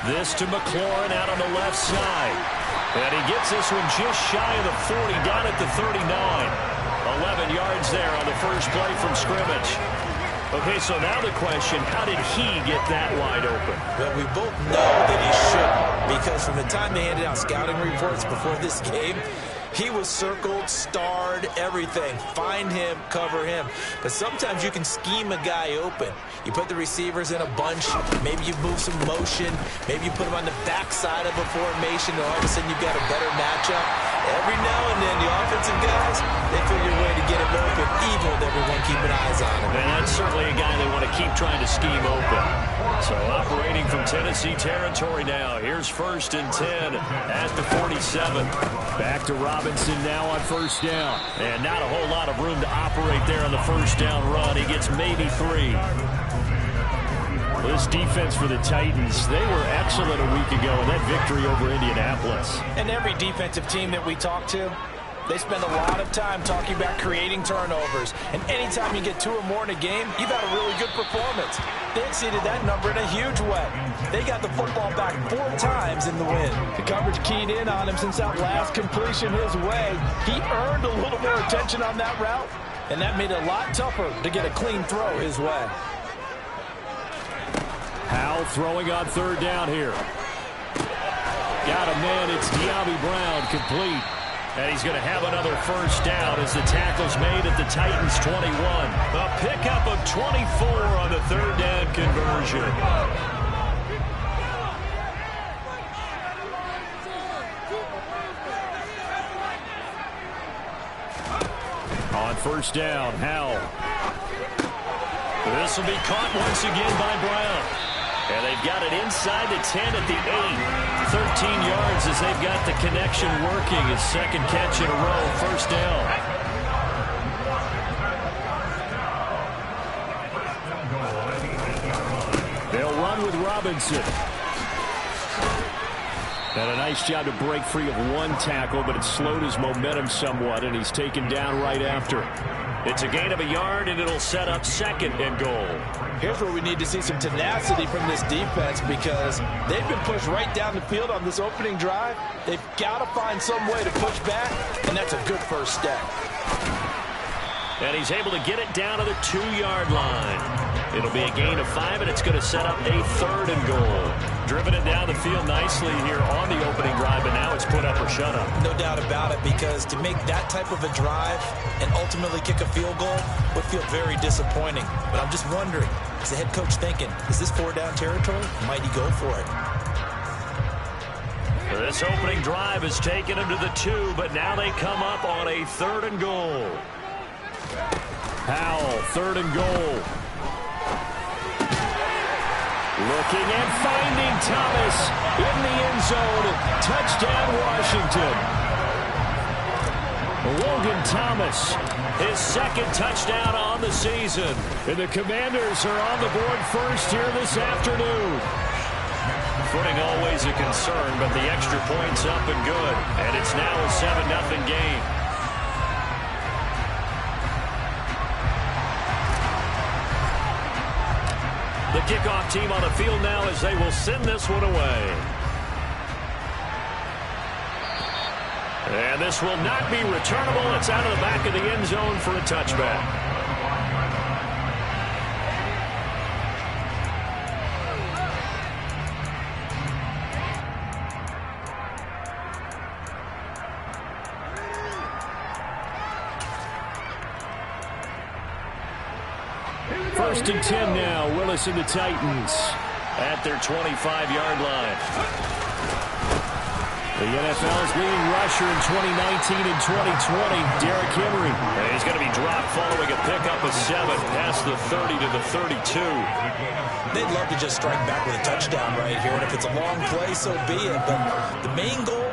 This to McLaurin out on the left side. And he gets this one just shy of the 40, down at the 39. 11 yards there on the first play from scrimmage. Okay, so now the question, how did he get that wide open? Well, we both know that he shouldn't, because from the time they handed out scouting reports before this game, he was circled, starred, everything. Find him, cover him. But sometimes you can scheme a guy open. You put the receivers in a bunch. Maybe you move some motion. Maybe you put them on the backside of a formation, and all of a sudden you've got a better matchup. Every now and then, the offensive guys, they figure a way to get him open, even with everyone keeping eyes on him. And that's certainly a guy they want to keep trying to scheme open. So operating from Tennessee territory now. Here's 1st and 10 at the 47. Back to Robinson now on first down. And not a whole lot of room to operate there on the first down run. He gets maybe 3. This defense for the Titans, they were excellent a week ago in that victory over Indianapolis. And every defensive team that we talk to, they spend a lot of time talking about creating turnovers. And anytime you get 2 or more in a game, you've had a really good performance. They exceeded that number in a huge way. They got the football back 4 times in the win. The coverage keyed in on him since that last completion his way. He earned a little more attention on that route, and that made it a lot tougher to get a clean throw his way. Howell throwing on 3rd down here. Got a man, it's De'Ami Brown, complete. And he's going to have another first down as the tackle's made at the Titans' 21. A pickup of 24 on the 3rd down conversion. On first down, Howell. This will be caught once again by Brown. And they've got it inside the 10 at the 8. 13 yards as they've got the connection working. His 2nd catch in a row, first down. They'll run with Robinson. And a nice job to break free of 1 tackle, but it slowed his momentum somewhat, and he's taken down right after. It's a gain of a yard, and it'll set up 2nd and goal. Here's where we need to see some tenacity from this defense, because they've been pushed right down the field on this opening drive. They've got to find some way to push back, and that's a good first step. And he's able to get it down to the 2-yard line. It'll be a gain of 5, and it's going to set up a 3rd and goal. Driven it down the field nicely here on the opening drive, and now it's put up or shut up. No doubt about it, because to make that type of a drive and ultimately kick a field goal would feel very disappointing. But I'm just wondering, is the head coach thinking, is this 4-down territory? Might he go for it? This opening drive has taken him to the 2, but now they come up on a 3rd and goal. Howell, 3rd and goal. Looking and finding Thomas in the end zone. Touchdown, Washington. Logan Thomas, his 2nd touchdown on the season. And the Commanders are on the board first here this afternoon. Footing always a concern, but the extra point's up and good. And it's now a 7-0 game. The kickoff team on the field now as they will send this one away. And this will not be returnable. It's out of the back of the end zone for a touchback. First and 10 now. Willis and the Titans at their 25-yard line. The NFL's leading rusher in 2019 and 2020, Derrick Henry. And he's going to be dropped following a pickup of 7 past the 30 to the 32. They'd love to just strike back with a touchdown right here, and if it's a long play, so be it. But the main goal,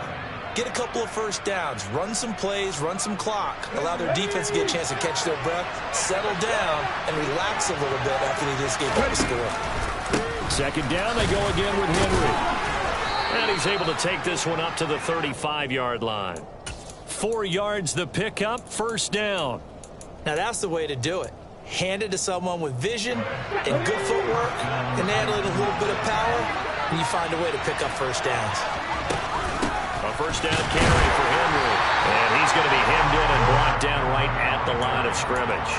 get a couple of first downs, run some plays, run some clock, allow their defense to get a chance to catch their breath, settle down, and relax a little bit after they just gave up a score. 2nd down, they go again with Henry. And he's able to take this one up to the 35-yard line. 4 yards the pickup, first down. Now that's the way to do it. Hand it to someone with vision and good footwork, and add a little bit of power. and you find a way to pick up first downs. A first down carry for Henry. And he's going to be hemmed in and brought down right at the line of scrimmage.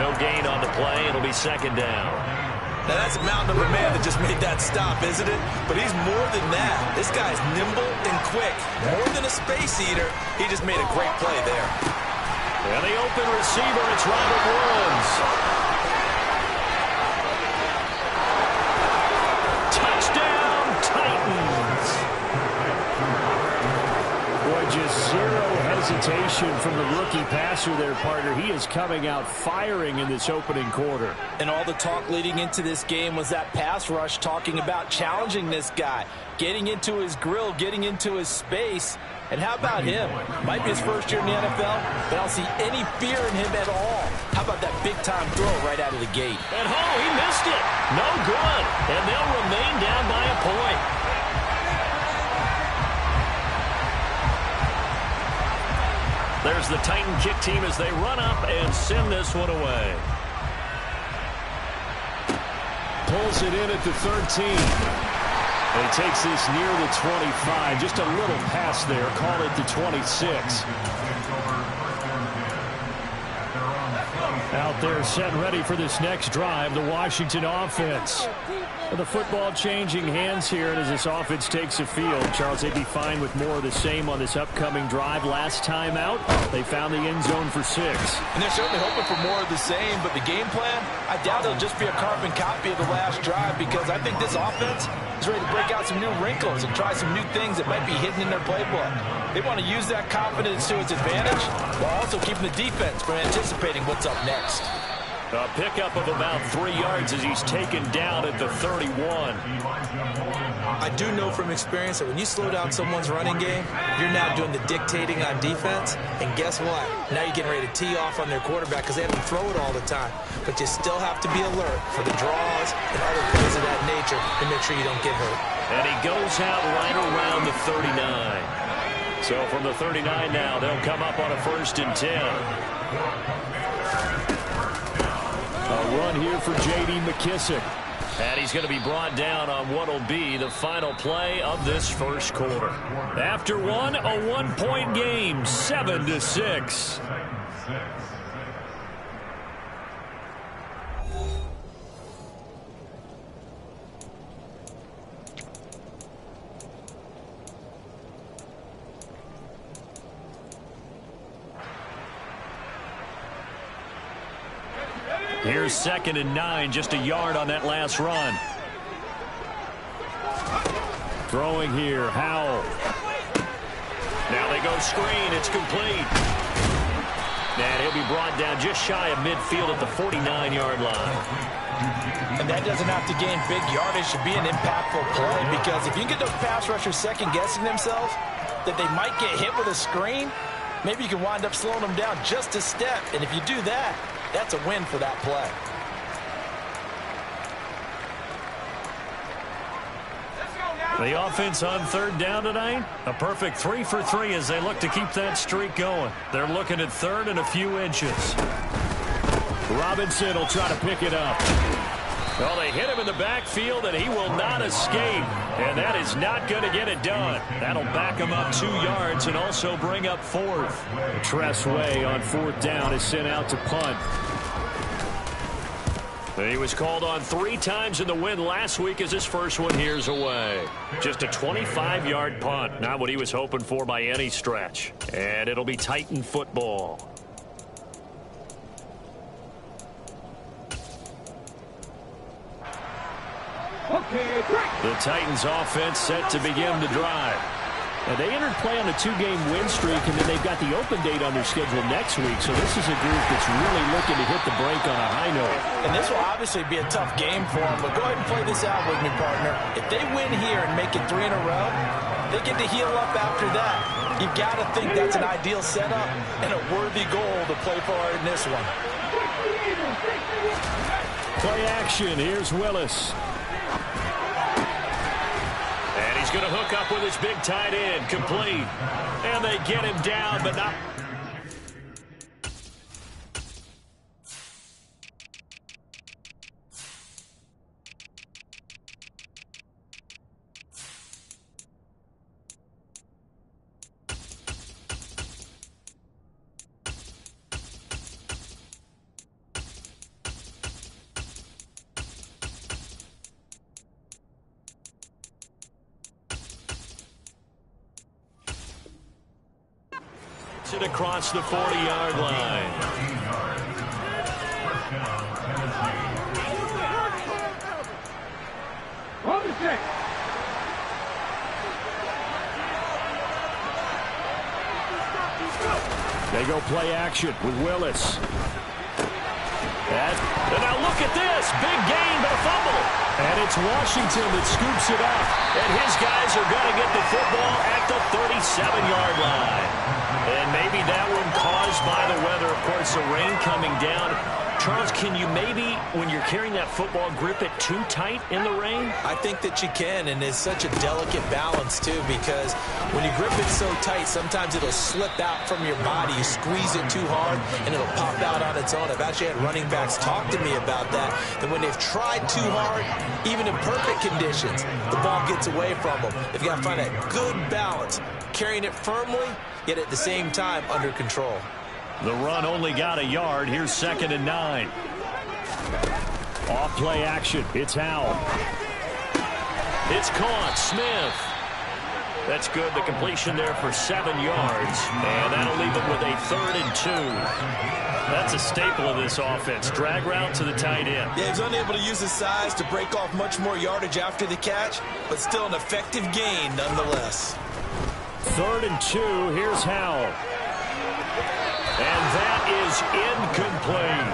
No gain on the play. It'll be second down. Now, that's a mountain of a man that just made that stop, isn't it? But he's more than that. This guy's nimble and quick. More than a space eater, he just made a great play there. And the open receiver, it's Robert Woods. Touchdown, Titans. Boy, just zero hesitation from the rookie passer there, partner. He is coming out firing in this opening quarter. And all the talk leading into this game was that pass rush talking about challenging this guy, getting into his grill, getting into his space. And how about him? Might be his first year in the NFL, but I don't see any fear in him at all. How about that big-time throw right out of the gate? And he missed it. No good. And they'll remain down by a point. There's the Titan kick team as they run up and send this one away. Pulls it in at the 13. And he takes this near the 25. Just a little pass there. Call it the 26. Out there set and ready for this next drive, the Washington offense. The football changing hands here, and as this offense takes the field, Charles, they'd be fine with more of the same on this upcoming drive. Last time out, they found the end zone for 6. And they're certainly hoping for more of the same, but the game plan, I doubt it'll just be a carbon copy of the last drive, because I think this offense is ready to break out some new wrinkles and try some new things that might be hidden in their playbook. They want to use that confidence to its advantage while also keeping the defense from anticipating what's up next. A pickup of about 3 yards as he's taken down at the 31. I do know from experience that when you slow down someone's running game, you're now doing the dictating on defense. And guess what? Now you're getting ready to tee off on their quarterback because they have to throw it all the time. But you still have to be alert for the draws and other plays of that nature to make sure you don't get hurt. And he goes out right around the 39. So from the 39 now, they'll come up on a 1st and 10. A run here for J.D. McKissick. And he's going to be brought down on what will be the final play of this first quarter. After one, a 1-point game, 7-6. Here's 2nd and 9, just a yard on that last run. Throwing here, Howell. Now they go screen, it's complete. And he'll be brought down just shy of midfield at the 49-yard line. And that doesn't have to gain big yardage to be an impactful play, because if you can get those pass rushers second-guessing themselves that they might get hit with a screen, maybe you can wind up slowing them down just a step. And if you do that, that's a win for that play. The offense on 3rd down tonight, a perfect 3 for 3 as they look to keep that streak going. They're looking at 3rd and a few inches. Robinson will try to pick it up. Well, they hit him in the backfield, and he will not escape. And that is not going to get it done. That'll back him up 2 yards and also bring up 4th. Tressway on 4th down is sent out to punt. He was called on 3 times in the win last week as his first one here's away. Just a 25-yard punt. Not what he was hoping for by any stretch. And it'll be Titan football. The Titans offense set to begin the drive. And they entered play on a 2-game win streak, and then they've got the open date on their schedule next week. So this is a group that's really looking to hit the break on a high note. And this will obviously be a tough game for them, but go ahead and play this out with me, partner. If they win here and make it 3 in a row, they get to heal up after that. You've got to think that's an ideal setup and a worthy goal to play for in this one. Play action. Here's Willis. And he's going to hook up with his big tight end, complete. And they get him down, but not. Gets it across the 40-yard line. They go play action with Willis. And now look at this. Big gain, but a fumble. And it's Washington that scoops it up. And his guys are going to get the football at the 37-yard line. And maybe that one caused by the weather. Of course, the rain coming down. Charles, can you maybe, when you're carrying that football, grip it too tight in the rain? I think that you can, and it's such a delicate balance, too, because when you grip it so tight, sometimes it'll slip out from your body. You squeeze it too hard, and it'll pop out on its own. I've actually had running backs talk to me about that when they've tried too hard, even in perfect conditions, the ball gets away from them. They've got to find that good balance, carrying it firmly, yet at the same time under control. The run only got a yard. Here's 2nd and 9. Off play action. It's Howell. It's caught. Smith. That's good. The completion there for 7 yards. And that'll leave them with a 3rd and 2. That's a staple of this offense. Drag route to the tight end. Yeah, he's unable to use his size to break off much more yardage after the catch, but still an effective gain nonetheless. 3rd and 2. Here's Howell. And that is incomplete.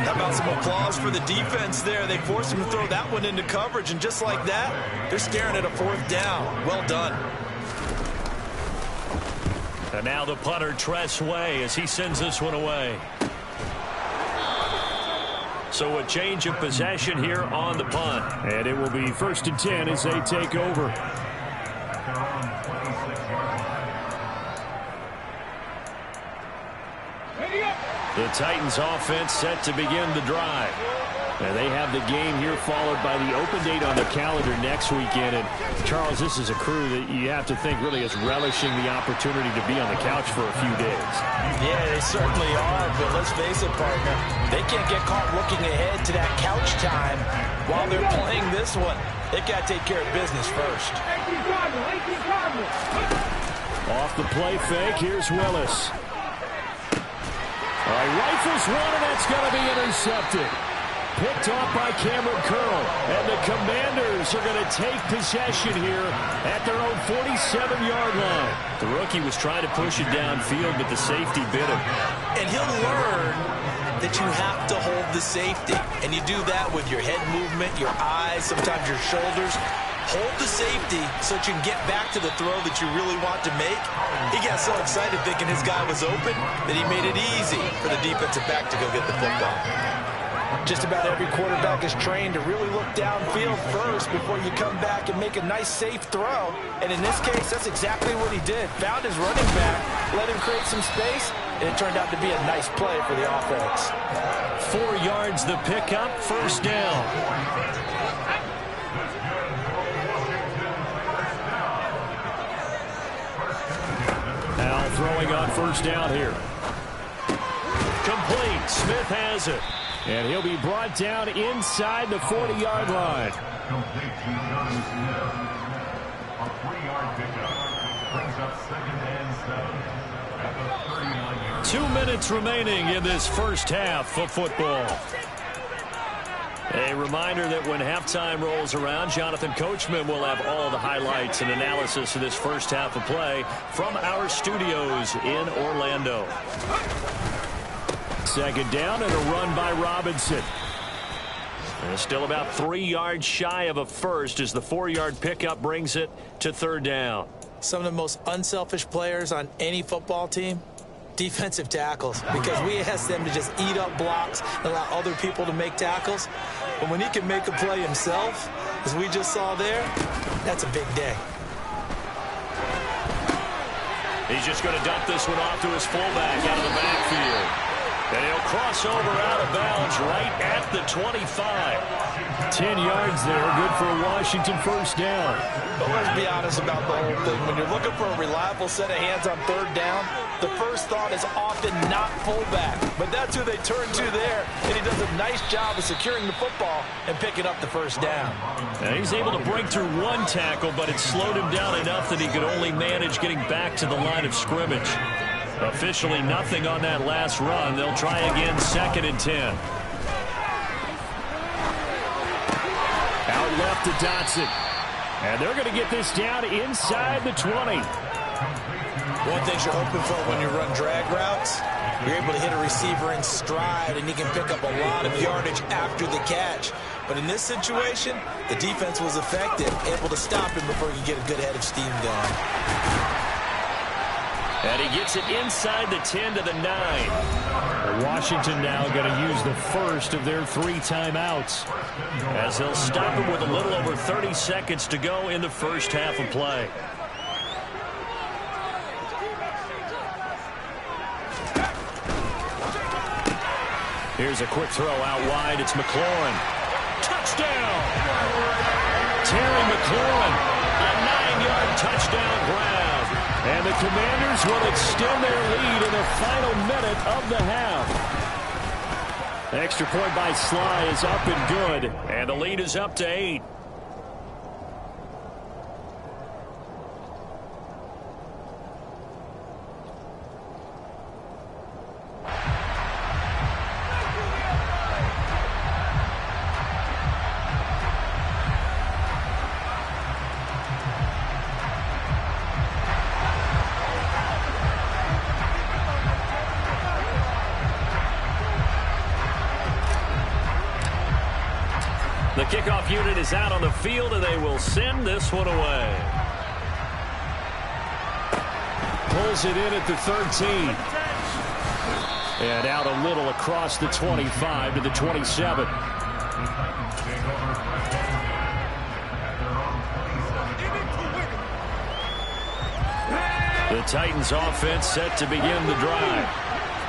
How about some applause for the defense there? They forced him to throw that one into coverage, and just like that, they're staring at a 4th down. Well done. And now the punter, Tress Way, as he sends this one away. So a change of possession here on the punt. And it will be 1st and 10 as they take over. The Titans offense set to begin the drive. And they have the game here followed by the open date on the calendar next weekend. And Charles, this is a crew that you have to think really is relishing the opportunity to be on the couch for a few days. Yeah, they certainly are, but let's face it, partner. They can't get caught looking ahead to that couch time while they're playing this one. They got to take care of business first. Off the play fake, here's Willis. All right, rifles one, and that's going to be intercepted. Picked off by Cameron Curl. And the Commanders are going to take possession here at their own 47-yard line. The rookie was trying to push it downfield, but the safety bit him. And he'll learn that you have to hold the safety. And you do that with your head movement, your eyes, sometimes your shoulders. Hold the safety so that you can get back to the throw that you really want to make. He got so excited thinking his guy was open that he made it easy for the defensive back to go get the football. Just about every quarterback is trained to really look downfield first before you come back and make a nice, safe throw. And in this case, that's exactly what he did. Found his running back, let him create some space, and it turned out to be a nice play for the offense. 4 yards the pickup, 1st down. Now throwing on 1st down here. Complete. Smith has it. And he'll be brought down inside the 40-yard line. Complete to John Smith. A 3-yard pickup brings up 2nd and 7 at the 39-yard. 2 minutes remaining in this first half of football. A reminder that when halftime rolls around, Jonathan Coachman will have all the highlights and analysis of this first half of play from our studios in Orlando. 2nd down and a run by Robinson. And still about 3 yards shy of a first as the 4-yard pickup brings it to 3rd down. Some of the most unselfish players on any football team, defensive tackles, because we ask them to just eat up blocks and allow other people to make tackles. But when he can make a play himself, as we just saw there, that's a big day. He's just going to dump this one off to his fullback out of the backfield. And he'll cross over out of bounds right at the 25. 10 yards there, good for a Washington 1st down. But let's be honest about the whole thing. When you're looking for a reliable set of hands on 3rd down, the first thought is often not fullback. But that's who they turn to there, and he does a nice job of securing the football and picking up the 1st down. And he's able to break through one tackle, but it slowed him down enough that he could only manage getting back to the line of scrimmage. Officially nothing on that last run. They'll try again, 2nd and 10. Out left to Dotson. And they're going to get this down inside the 20. One thing you're hoping for when you run drag routes, you're able to hit a receiver in stride, and he can pick up a lot of yardage after the catch. But in this situation, the defense was effective, able to stop him before he could get a good head of steam going. And he gets it inside the 10 to the 9. Washington now going to use the first of their 3 timeouts, as they'll stop him with a little over 30 seconds to go in the first half of play. Here's a quick throw out wide. It's McLaurin. Touchdown! Terry McLaurin, a 9-yard touchdown grab. And the Commanders will extend their lead in the final minute of the half. Extra point by Sly is up and good. And the lead is up to 8. The kickoff unit is out on the field, and they will send this one away. Pulls it in at the 13. And out a little across the 25 to the 27. The Titans offense set to begin the drive.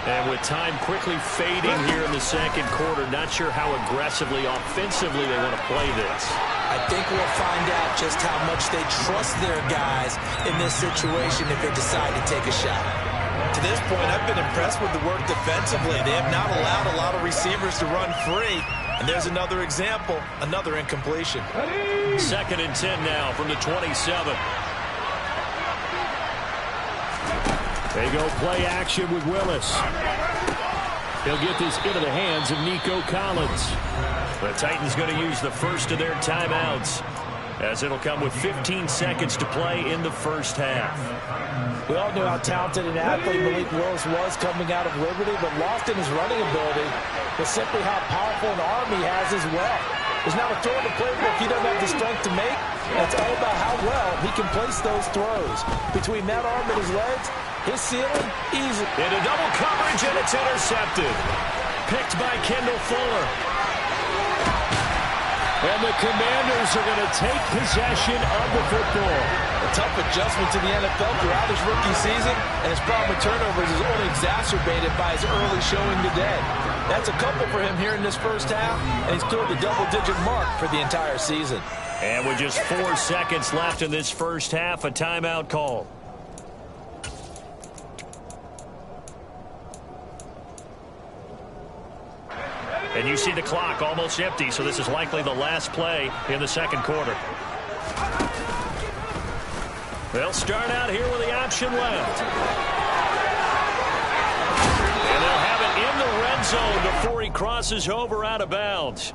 And with time quickly fading here in the second quarter, not sure how aggressively, offensively they want to play this. I think we'll find out just how much they trust their guys in this situation if they decide to take a shot. To this point, I've been impressed with the work defensively. They have not allowed a lot of receivers to run free. And there's another example, another incompletion. 2nd and 10 now from the 27. They go play action with Willis. He'll get this into the hands of Nico Collins. The Titans going to use the first of their timeouts, as it'll come with 15 seconds to play in the first half. We all knew how talented an athlete Malik Willis was coming out of Liberty, but lost in his running ability was simply how powerful an arm he has as well. There's not a throw in the playbook he doesn't have the strength to make, and it's all about how well he can place those throws. Between that arm and his legs, his ceiling, easy. Into double coverage, and it's intercepted. Picked by Kendall Fuller. And the Commanders are going to take possession of the football. A tough adjustment to the NFL throughout his rookie season, and his problem with turnovers is only exacerbated by his early showing today. That's a couple for him here in this first half, and he's cleared the double-digit mark for the entire season. And with just 4 seconds left in this first half, a timeout call. And you see the clock almost empty, so this is likely the last play in the second quarter. They'll start out here with the option left. And they'll have it in the red zone before he crosses over out of bounds.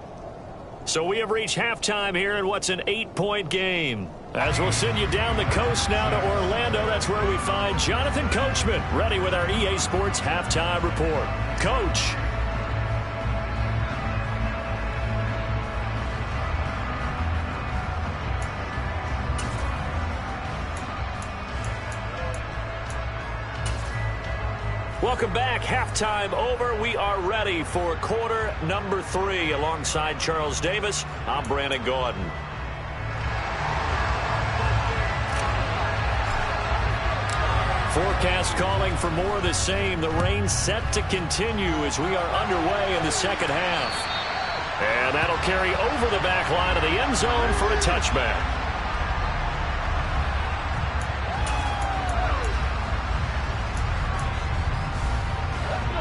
So we have reached halftime here in what's an 8-point game. As we'll send you down the coast now to Orlando, that's where we find Jonathan Coachman, ready with our EA Sports Halftime Report. Coach. Welcome back. Halftime over. We are ready for quarter number 3. Alongside Charles Davis, I'm Brandon Gordon. Forecast calling for more of the same. The rain set to continue as we are underway in the second half. And that'll carry over the back line of the end zone for a touchback.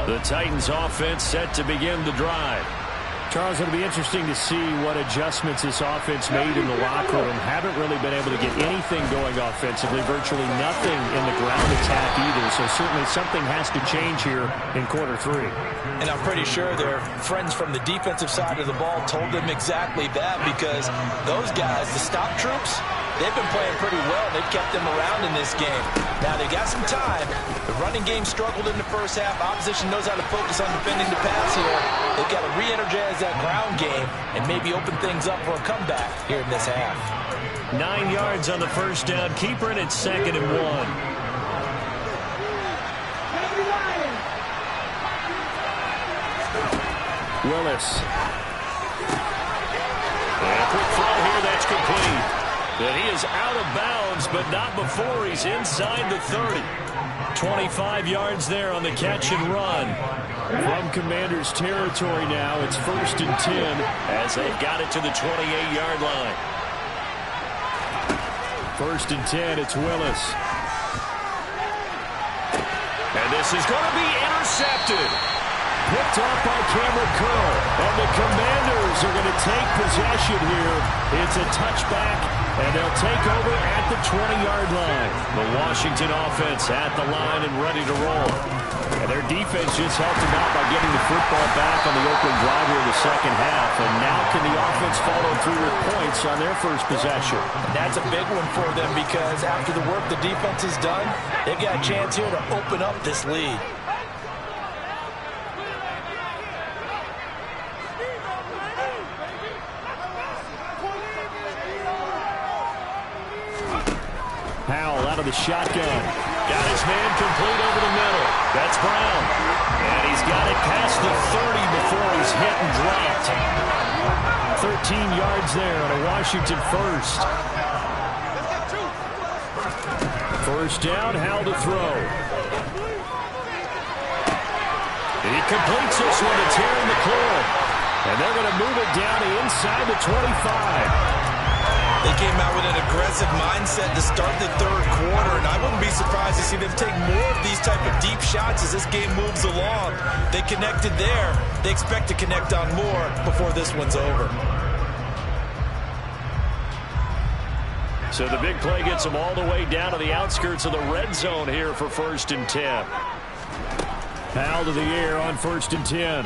The Titans offense set to begin the drive. Charles, it'll be interesting to see what adjustments this offense made in the locker room. Haven't really been able to get anything going offensively, virtually nothing in the ground attack either. So certainly something has to change here in quarter 3. And I'm pretty sure their friends from the defensive side of the ball told them exactly that, because those guys, the stop troops, they've been playing pretty well. They've kept them around in this game. Now, they got some time. The running game struggled in the first half. Opposition knows how to focus on defending the pass here. They've got to re-energize that ground game and maybe open things up for a comeback here in this half. 9 yards on the first down. Keeper in at 2nd and 1. Willis. And a quick throw here, that's complete. But he is out of bounds, but not before he's inside the 30. 25 yards there on the catch and run. From Commanders territory now, it's 1st and 10 as they've got it to the 28-yard line. 1st and 10, it's Willis. And this is going to be intercepted. Picked off by Cameron Curl. And the Commanders are going to take possession here. It's a touchback, and they'll take over at the 20-yard line. The Washington offense at the line and ready to roll. And their defense just helped them out by getting the football back on the opening drive here in the second half. And now can the offense follow through with points on their first possession? And that's a big one for them, because after the work the defense has done, they've got a chance here to open up this lead. Powell out of the shotgun. Got his man complete over the middle. That's Brown. And he's got it past the 30 before he's hit and dropped. 13 yards there on a Washington first. First down, Howell to throw. He completes this one to Terry McLaurin. And they're going to move it down to inside the 25. They came out with an aggressive mindset to start the third quarter, and I wouldn't be surprised to see them take more of these type of deep shots as this game moves along. They connected there. They expect to connect on more before this one's over. So the big play gets them all the way down to the outskirts of the red zone here for 1st and 10. Powell to the air on 1st and 10.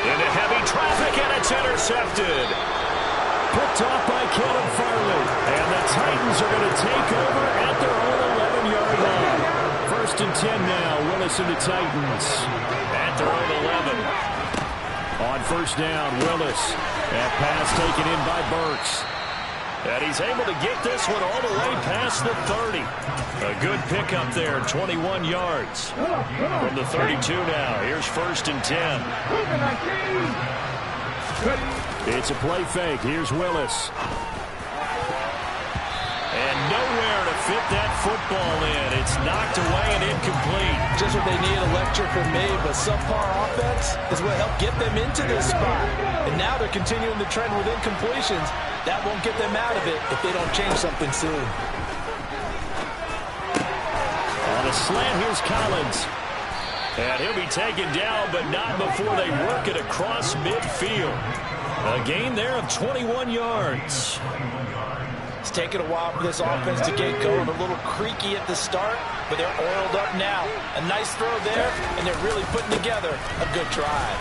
Into heavy traffic, and it's intercepted. Picked off by Caleb Farley. And the Titans are going to take over at their own 11-yard line. 1st and 10 now. Willis and the Titans at their own 11. On 1st down, Willis. That pass taken in by Burks. And he's able to get this one all the way past the 30. A good pickup there, 21 yards. From the 32 now. Here's 1st and 10. It's a play fake. Here's Willis. And nowhere to fit that football in. It's knocked away and incomplete. Just what they need, a lecture from me, but subpar offense is what helped get them into this spot. And now they're continuing the trend with incompletions. That won't get them out of it if they don't change something soon. On a slant, here's Collins. And he'll be taken down, but not before they work it across midfield. A gain there of 21 yards. It's taken a while for this offense to get going. A little creaky at the start, but they're oiled up now. A nice throw there, and they're really putting together a good drive.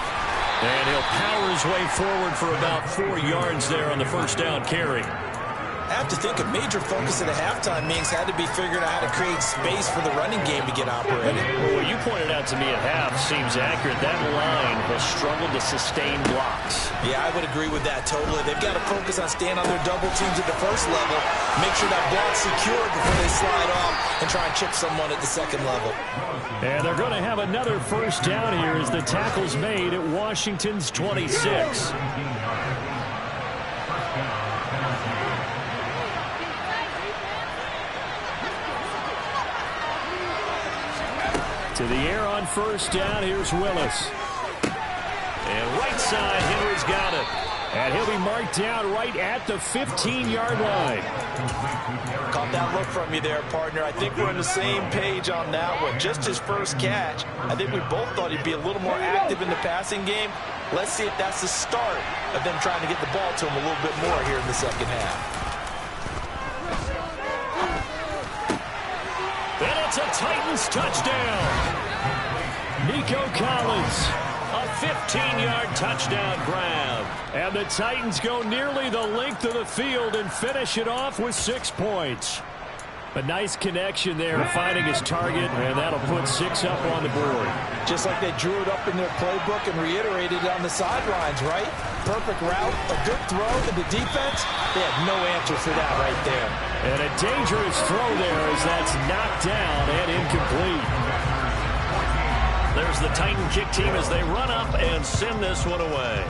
And he'll power his way forward for about 4 yards there on the first down carry. I have to think a major focus at a halftime means had to be figuring out how to create space for the running game to get operated. Well, what you pointed out to me at half seems accurate. That line has struggled to sustain blocks. Yeah, I would agree with that totally. They've got to focus on staying on their double teams at the first level, make sure that block's secured before they slide off and try and chip someone at the second level. And they're going to have another first down here as the tackle's made at Washington's 26. To the air on first down, here's Willis. And right side, Henry's got it. And he'll be marked down right at the 15-yard line. Caught that look from you there, partner. I think we're on the same page on that one. Just his first catch. I think we both thought he'd be a little more active in the passing game. Let's see if that's the start of them trying to get the ball to him a little bit more here in the second half. And it's a Titans touchdown. Nico Collins, a 15-yard touchdown grab. And the Titans go nearly the length of the field and finish it off with 6 points. A nice connection there, finding his target, and that'll put 6 up on the board. Just like they drew it up in their playbook and reiterated it on the sidelines, right? Perfect route, a good throw to the defense. They had no answer for that right there. And a dangerous throw there as that's knocked down and incomplete. There's the Titan kick team as they run up and send this one away.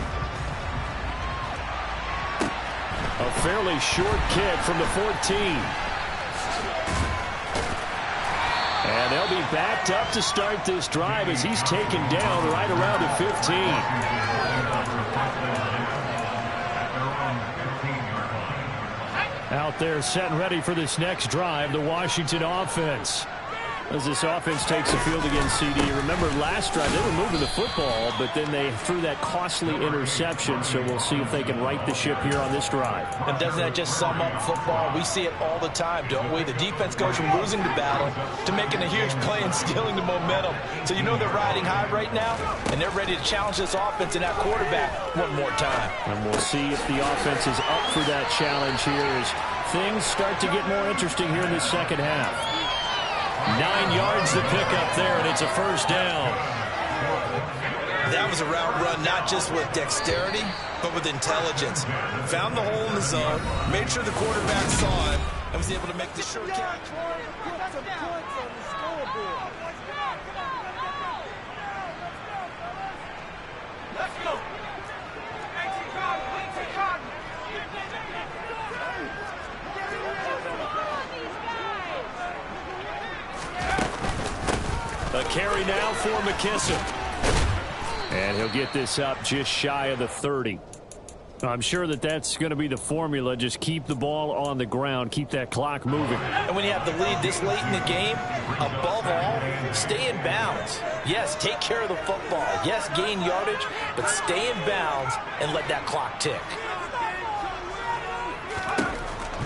A fairly short kick from the 14. And they'll be backed up to start this drive as he's taken down right around the 15. Out there set and ready for this next drive, the Washington offense. As this offense takes the field against CD. Remember last drive, they were moving the football, but then they threw that costly interception, so we'll see if they can right the ship here on this drive. And doesn't that just sum up football? We see it all the time, don't we? The defense goes from losing the battle to making a huge play and stealing the momentum. So you know they're riding high right now, and they're ready to challenge this offense and that quarterback one more time. And we'll see if the offense is up for that challenge here as things start to get more interesting here in the second half. 9 yards to pick up there, and it's a first down. That was a route run not just with dexterity, but with intelligence. Found the hole in the zone, made sure the quarterback saw him, and was able to make the short catch. Let's go. A carry now for McKissick. And he'll get this up just shy of the 30. I'm sure that that's going to be the formula. Just keep the ball on the ground. Keep that clock moving. And when you have the lead this late in the game, above all, stay in bounds. Yes, take care of the football. Yes, gain yardage, but stay in bounds and let that clock tick.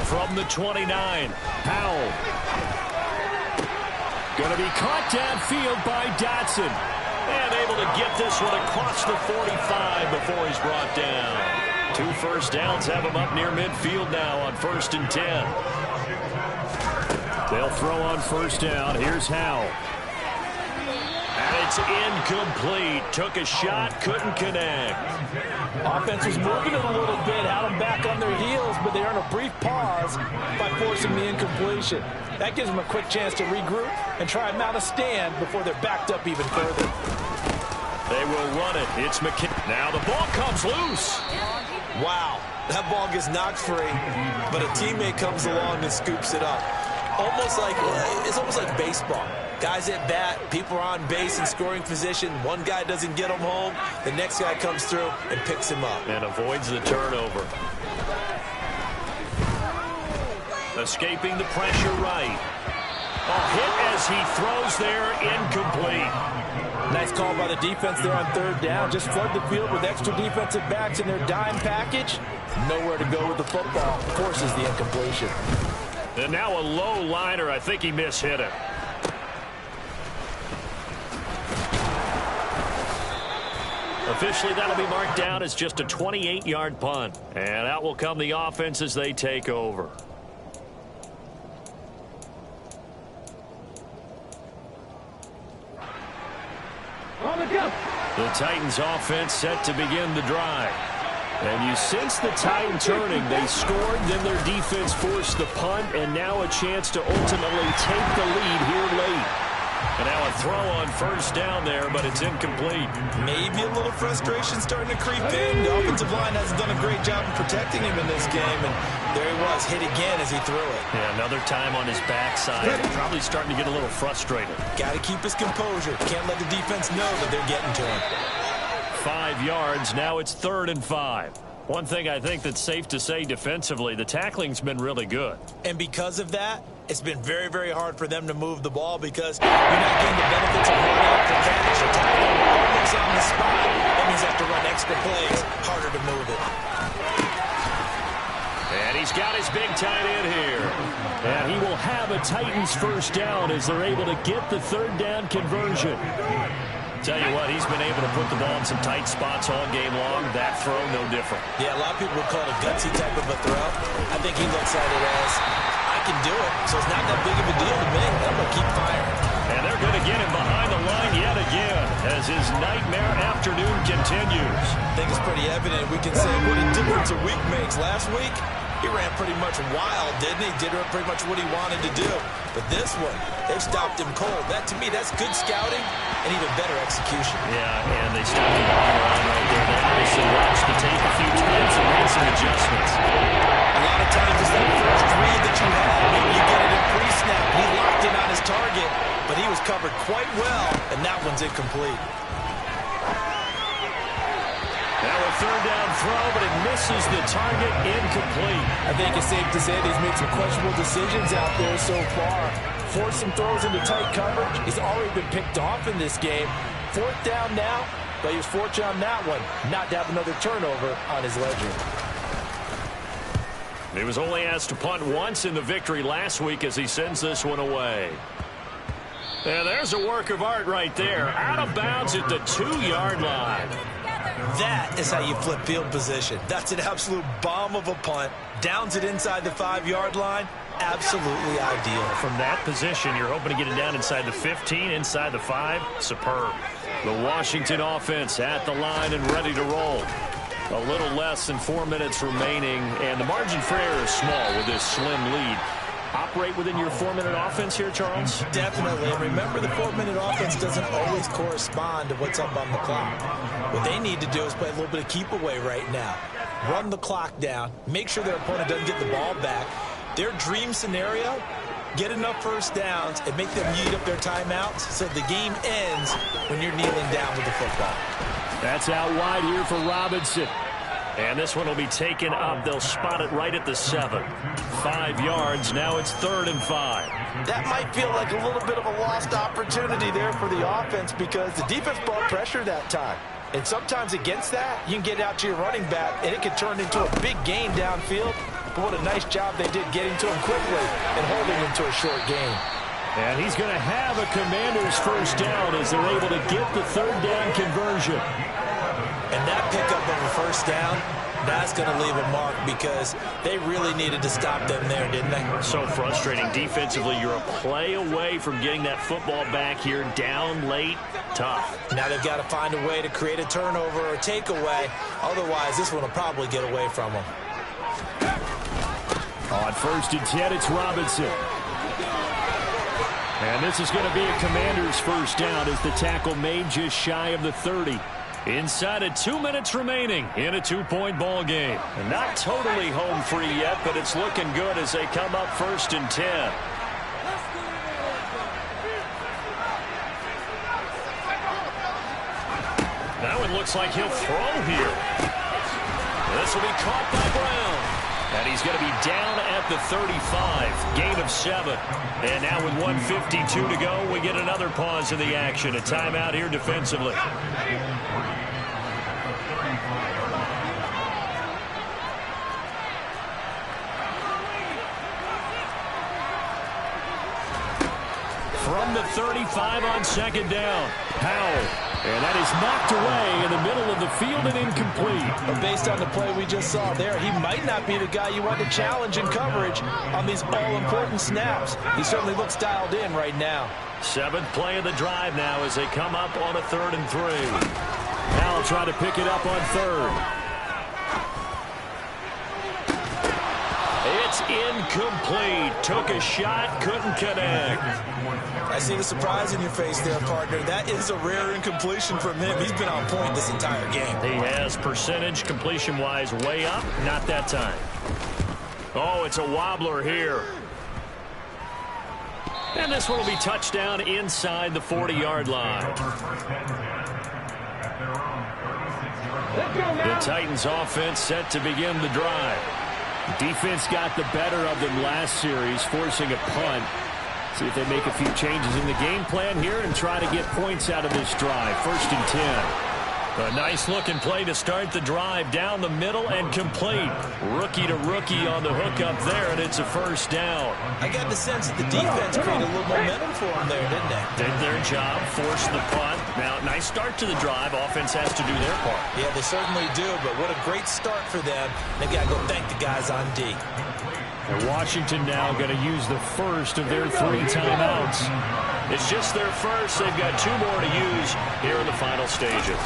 From the 29, Powell. Going to be caught downfield by Dotson. And able to get this one across the 45 before he's brought down. 2 first downs have him up near midfield now on 1st and 10. They'll throw on first down. Here's Howell. And it's incomplete. Took a shot, couldn't connect. Offense was moving it a little bit, had them back on their heels, but they earn a brief pause by forcing the incompletion. That gives them a quick chance to regroup and try and mount a stand before they're backed up even further. They will run it. It's McKinney. Now the ball comes loose. Wow, that ball gets knocked free, but a teammate comes along and scoops it up. It's almost like baseball. Guys at bat, people are on base in scoring position. One guy doesn't get him home. The next guy comes through and picks him up. And avoids the turnover. Escaping the pressure right. A hit as he throws there, incomplete. Nice call by the defense there on 3rd down. Just flood the field with extra defensive backs in their dime package. Nowhere to go with the football. Forces the incompletion. And now a low liner. I think he mishit it. Officially, that'll be marked down as just a 28-yard punt. And out will come the offense as they take over. The Titans offense set to begin the drive. And you sense the tide turning. They scored, then their defense forced the punt, and now a chance to ultimately take the lead here late. And now a throw on first down there, but it's incomplete. Maybe a little frustration starting to creep in. The offensive line hasn't done a great job of protecting him in this game, and there he was, hit again as he threw it. Yeah, another time on his backside. Probably starting to get a little frustrated. Got to keep his composure. Can't let the defense know that they're getting to him. 5 yards. Now it's 3rd and 5. One thing I think that's safe to say defensively, the tackling's been really good. And because of that, it's been very, very hard for them to move the ball because you're not getting the benefits of running after cash. A tackle almost on the spot. That means they have to run extra plays. Harder to move it. And he's got his big tight end here. And he will have a Titans first down as they're able to get the third down conversion. Tell you what, he's been able to put the ball in some tight spots all game long. That throw, no different. Yeah, a lot of people would call it a gutsy type of a throw. I think he looks at it as, I can do it, so it's not that big of a deal to me. I'm going to keep firing. And they're going to get him behind the line yet again as his nightmare afternoon continues. I think it's pretty evident. We can say what a difference a week makes. Last week, he ran pretty much wild, didn't he? Did pretty much what he wanted to do. But this one, they've stopped him cold. That, to me, that's good scouting and even better execution. Yeah, and they stopped him behind the line right there. They obviously watched the tape a few times and made some adjustments. A lot of times it's that first read that you have. Maybe you get it in pre-snap. He locked in on his target, but he was covered quite well, and that one's incomplete. Now a third down throw, but it misses the target, incomplete. I think it's safe to say that he's made some questionable decisions out there so far. Forced some throws into tight coverage. He's already been picked off in this game. Fourth down now, but he was fortunate on that one not to have another turnover on his ledger. He was only asked to punt once in the victory last week as he sends this one away. And there's a work of art right there. Out of bounds at the 2-yard line. That is how you flip field position. That's an absolute bomb of a punt. Downs it inside the 5-yard line. Absolutely ideal. From that position, you're hoping to get it down inside the 15, inside the 5. Superb. The Washington offense at the line and ready to roll. A little less than 4 minutes remaining, and the margin for error is small with this slim lead. Operate within your 4-minute offense here, Charles? Definitely. And remember, the 4-minute offense doesn't always correspond to what's up on the clock. What they need to do is play a little bit of keep away right now. Run the clock down. Make sure their opponent doesn't get the ball back. Their dream scenario, get enough first downs and make them eat up their timeouts so the game ends when you're kneeling down with the football. That's out wide here for Robinson. And this one will be taken up. They'll spot it right at the 7. 5 yards. Now it's 3rd and 5. That might feel like a little bit of a lost opportunity there for the offense because the defense brought pressure that time. And sometimes against that, you can get out to your running back, and it can turn into a big gain downfield. But what a nice job they did getting to him quickly and holding him to a short gain. And he's going to have a Commanders first down as they're able to get the third down conversion. And that pickup of a first down, that's going to leave a mark because they really needed to stop them there, didn't they? So frustrating. Defensively, you're a play away from getting that football back here down late. Tough. Now they've got to find a way to create a turnover or a takeaway. Otherwise, this one will probably get away from them. On 1st and 10, it's Robinson. And this is going to be a Commanders first down as the tackle made just shy of the 30. Inside of 2 minutes remaining in a 2-point ball game. And not totally home free yet, but it's looking good as they come up 1st and 10. That one looks like he'll throw here. This will be caught by Brown. And he's going to be down at the 35. Gain of 7. And now with 1:52 to go, we get another pause in the action. A timeout here defensively. From the 35 on 2nd down. Powell. And that is knocked away in the middle of the field and incomplete. But based on the play we just saw there, he might not be the guy you want to challenge in coverage on these all-important snaps. He certainly looks dialed in right now. 7th play of the drive now as they come up on a 3rd and 3. Now try to pick it up on 3rd. It's incomplete. Took a shot, couldn't connect. I see the surprise in your face there, partner. That is a rare incompletion from him. He's been on point this entire game. He has percentage completion-wise way up. Not that time. Oh, it's a wobbler here. And this one will be touchdown inside the 40-yard line. The Titans offense set to begin the drive. Defense got the better of them last series, forcing a punt. See if they make a few changes in the game plan here and try to get points out of this drive. 1st and 10. A nice-looking play to start the drive down the middle and complete. Rookie to rookie on the hook up there, and it's a 1st down. I got the sense that the defense created a little momentum for them there, didn't they? Did their job, forced the punt. Now, nice start to the drive. Offense has to do their part. Yeah, they certainly do, but what a great start for them. They've got to go thank the guys on D. And Washington now going to use the first of their 3 timeouts. It's just their first. They've got 2 more to use here in the final stages.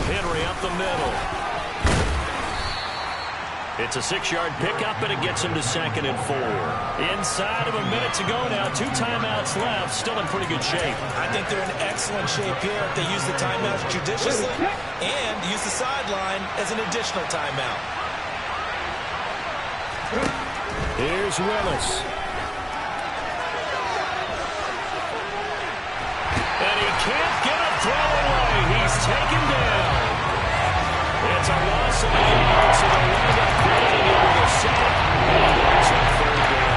Henry up the middle. It's a 6-yard pickup, and it gets him to 2nd and 4. Inside of a minute to go now. 2 timeouts left. Still in pretty good shape. I think they're in excellent shape here if they use the timeouts judiciously and use the sideline as an additional timeout. Here's Willis. And he can't get a throw away. He's taken down. It's a loss of the yard, so they'll wind up getting into the 2nd. It's a 3rd down.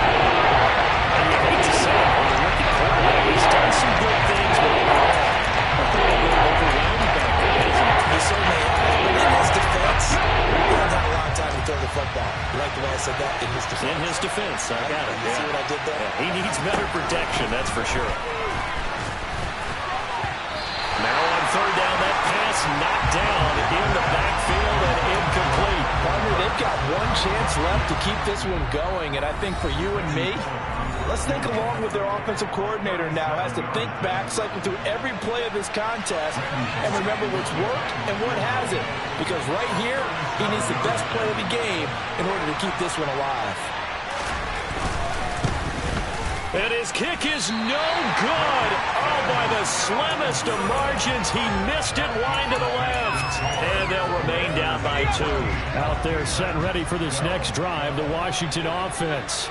And you hate to say it on the rookie quarterback. He's done some good things, but I think a little overwhelmed back there, isn't he? He certainly has, but in his defense, he hasn't had a lot of time to throw the football. You like the way I said that? In his defense. In his defense, I got it. You see what I did there? Yeah, he needs better protection, that's for sure. Now on 3rd down, that pass knocked down in the backfield and incomplete. Partner, they've got 1 chance left to keep this one going, and I think for you and me, let's think along with their offensive coordinator now. Has to think back, cycle through every play of this contest, and remember what's worked and what hasn't. Because right here, he needs the best play of the game in order to keep this one alive. And his kick is no good. Oh, by the slimmest of margins, he missed it wide to the left. And they'll remain down by 2. Out there set ready for this next drive, the Washington offense.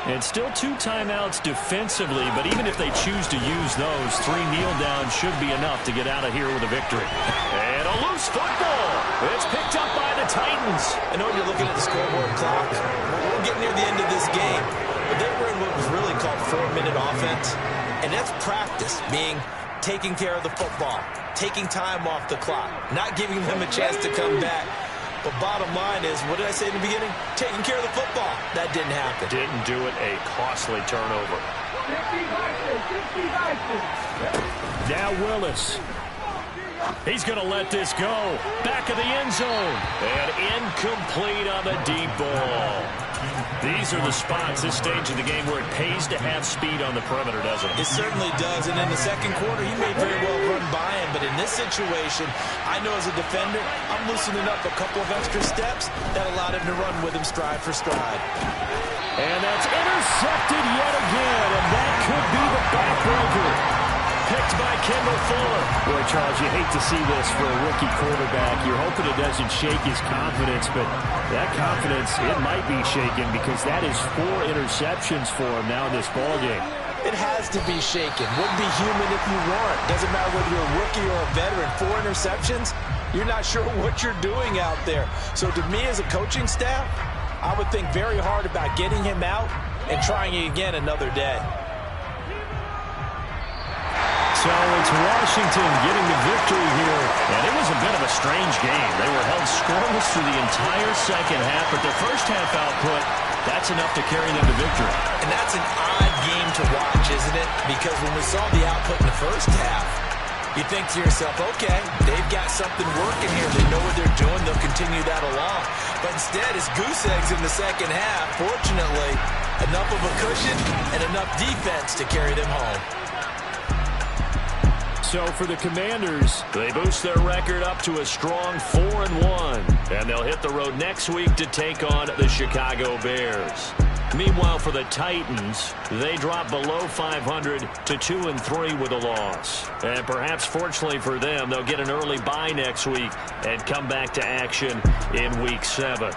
And still 2 timeouts defensively, but even if they choose to use those, 3 kneel downs should be enough to get out of here with a victory. And a loose football. It's picked up by the Titans. I know you're looking at the scoreboard clock. We're getting near the end of this game. But they were in what was really called 4-minute offense. And that's practice, meaning taking care of the football, taking time off the clock, not giving them a chance to come back. But bottom line is, what did I say in the beginning? Taking care of the football. That didn't happen. Didn't do it. A costly turnover. Now Willis. He's going to let this go. Back of the end zone. And incomplete on the deep ball. These are the spots, this stage of the game, where it pays to have speed on the perimeter, doesn't it? It certainly does. And in the 2nd quarter, he may very well run by him. But in this situation, I know as a defender, I'm loosening up a couple of extra steps that allowed him to run with him stride for stride. And that's intercepted yet again. And that could be the backbreaker. Picked by Kendall Fuller. Boy, Charles, you hate to see this for a rookie quarterback. You're hoping it doesn't shake his confidence, but that confidence, it might be shaken because that is 4 interceptions for him now in this ballgame. It has to be shaken. Wouldn't be human if you weren't. Doesn't matter whether you're a rookie or a veteran. 4 interceptions, you're not sure what you're doing out there. So to me as a coaching staff, I would think very hard about getting him out and trying it again another day. So it's Washington getting the victory here. And it was a bit of a strange game. They were held scoreless through the entire 2nd half, but their first half output, that's enough to carry them to victory. And that's an odd game to watch, isn't it? Because when we saw the output in the first half, you think to yourself, okay, they've got something working here. They know what they're doing. They'll continue that along. But instead, it's goose eggs in the 2nd half. Fortunately, enough of a cushion and enough defense to carry them home. So for the Commanders, they boost their record up to a strong 4-1. And they'll hit the road next week to take on the Chicago Bears. Meanwhile, for the Titans, they drop below 500 to 2-3 with a loss. And perhaps fortunately for them, they'll get an early bye next week and come back to action in Week 7.